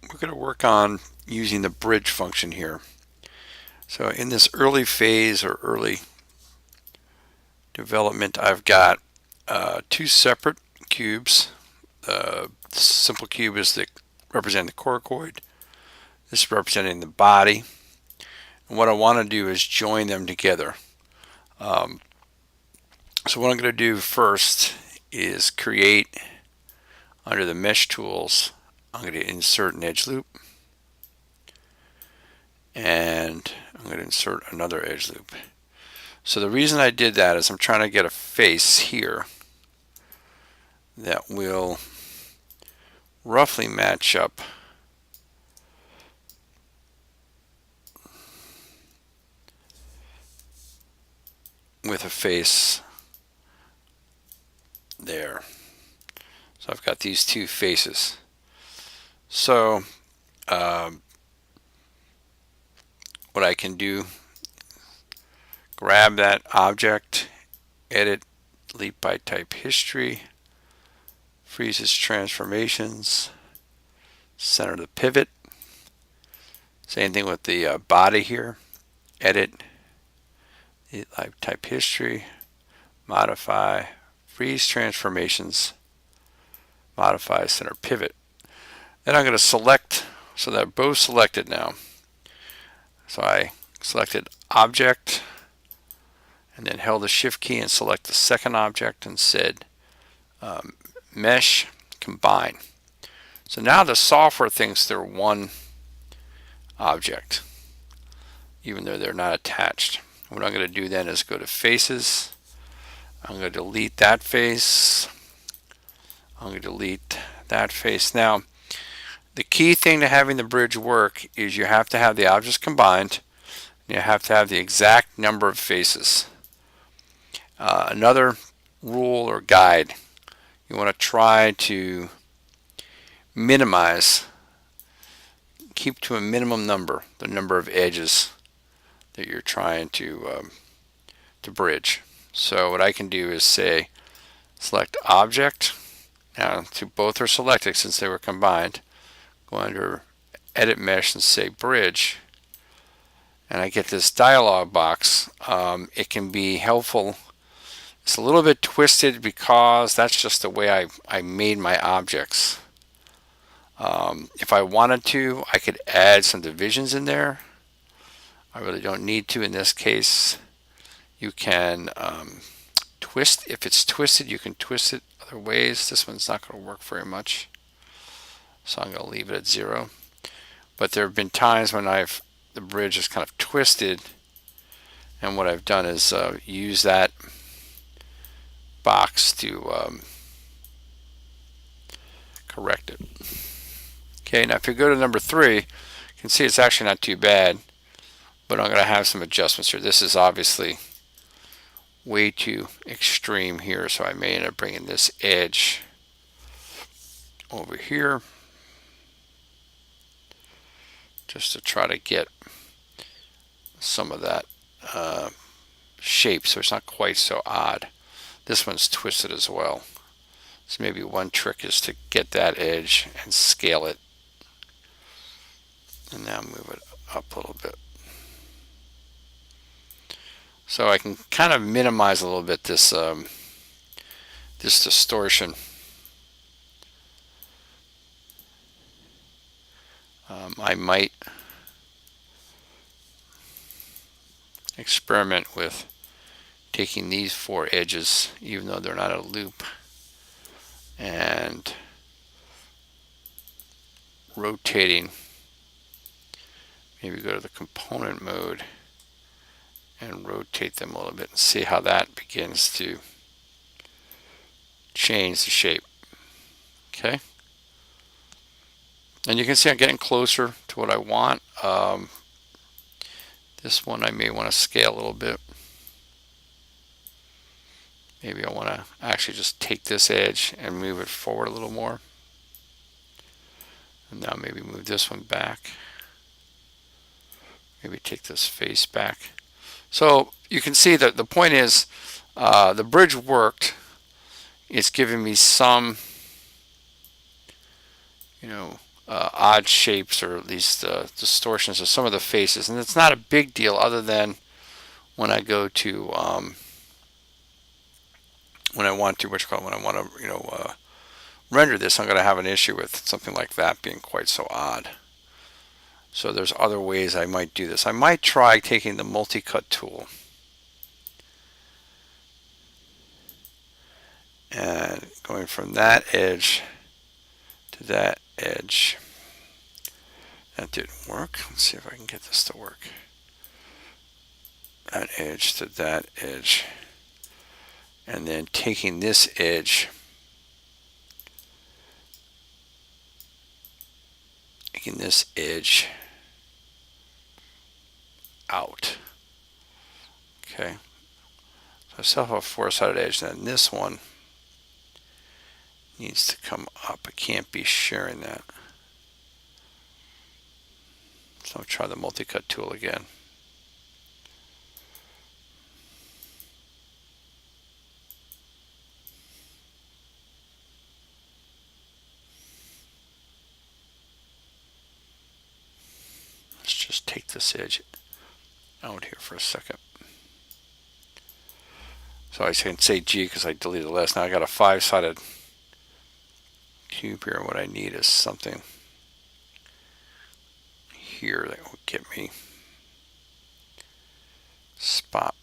we're going to work on using the bridge function here. So in this early phase or early development, I've got two separate cubes. The simple cube is representing the coracoid. This is representing the body. And what I want to do is join them together. So what I'm going to do first is create, under the mesh tools, I'm going to insert an edge loop. And I'm going to insert another edge loop. So the reason I did that is I'm trying to get a face here that will roughly match up with a face there. So I've got these two faces. So what I can do, grab that object, edit, delete by type history, freeze its transformations, center the pivot. Same thing with the body here, edit, type history, modify, freeze transformations, modify center pivot. Then I'm going to select, so they're both selected now. So I selected object and then held the shift key and select the second object and said mesh combine. So now the software thinks they're one object, even though they're not attached. What I'm going to do then is go to faces. I'm going to delete that face. I'm going to delete that face. Now, the key thing to having the bridge work is you have to have the objects combined. And you have to have the exact number of faces. Another rule or guide, you want to try to minimize, keep to a minimum number, the number of edges that you're trying to bridge. So what I can do is say select object. Now both are selected since they were combined. Go under edit mesh and say bridge, and I get this dialog box. It can be helpful. It's a little bit twisted because that's just the way I made my objects. If I wanted to, I could add some divisions in there. I really don't need to in this case. You can twist. If it's twisted, you can twist it other ways. This one's not going to work very much, so I'm going to leave it at 0. But there have been times when the bridge is kind of twisted, and what I've done is use that box to correct it. Okay, now if you go to number 3, you can see it's actually not too bad, but I'm going to have some adjustments here. This is obviously way too extreme here, so I may end up bringing this edge over here just to try to get some of that shape so it's not quite so odd. This one's twisted as well, so maybe one trick is to get that edge and scale it, and now move it up a little bit. So I can kind of minimize a little bit this this distortion. I might experiment with taking these 4 edges, even though they're not a loop, and rotating. Maybe go to the component mode and rotate them a little bit and see how that begins to change the shape. Okay, and you can see I'm getting closer to what I want. This one I may want to scale a little bit. Maybe I want to actually just take this edge and move it forward a little more, and now maybe move this one back. Maybe take this face back. So you can see that the point is the bridge worked. It's giving me some, odd shapes or at least distortions of some of the faces. And it's not a big deal other than when I go to when I want to when I want to render this, I'm going to have an issue with something like that being quite so odd. So there's other ways I might do this. I might try taking the multi-cut tool and going from that edge to that edge. That didn't work. Let's see if I can get this to work. That edge to that edge. And then taking this edge, making this edge out. Okay. So I still have a four-sided edge. Then this one needs to come up. I can't be sharing that. So I'll try the multi-cut tool again. Let's just take this edge out here for a second. So I can say G because I deleted the last. Now I got a five-sided cube here. What I need is something here that will get me spot.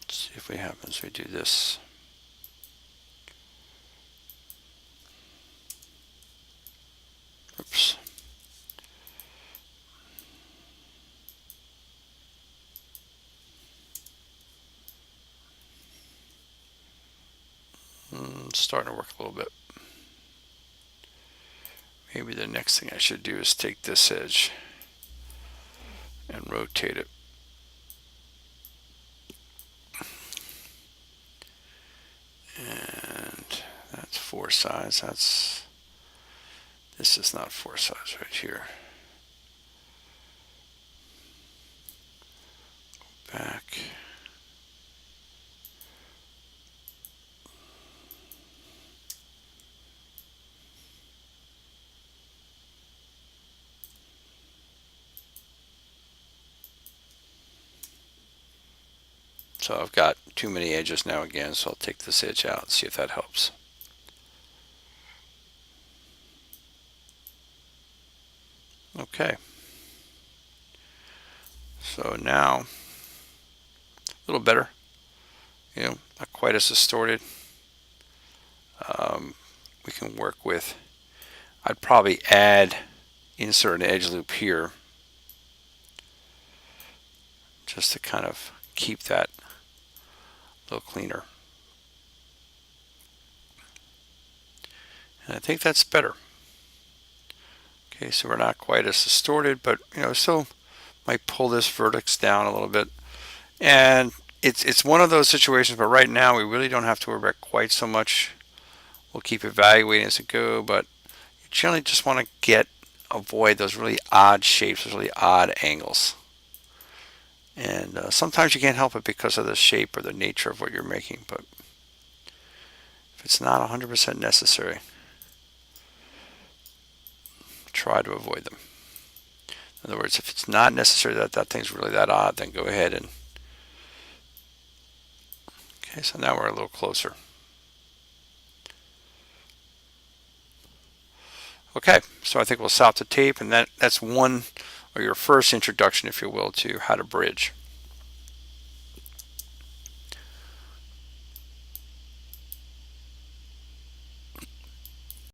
Let's see if we happens we do this. Oops. It's starting to work a little bit. Maybe the next thing I should do is take this edge and rotate it. And that's four sides. This is not four sides right here. Go back. So I've got too many edges now again, so I'll take this edge out and see if that helps. Okay. So now, a little better. Not quite as distorted. We can work with, I'd probably insert an edge loop here just to kind of keep that a little cleaner. And I think that's better. Okay, so we're not quite as distorted, but still might pull this vertex down a little bit. And it's one of those situations, but right now we really don't have to worry about quite so much. We'll keep evaluating as it goes, but you generally just want to avoid those really odd shapes, those really odd angles. And sometimes you can't help it because of the shape or the nature of what you're making, but if it's not 100% necessary, try to avoid them. In other words, if it's not necessary that thing's really that odd, then go ahead and... Okay, so now we're a little closer. Okay, so I think we'll stop the tape, and that's one, or your first introduction, if you will, to how to bridge.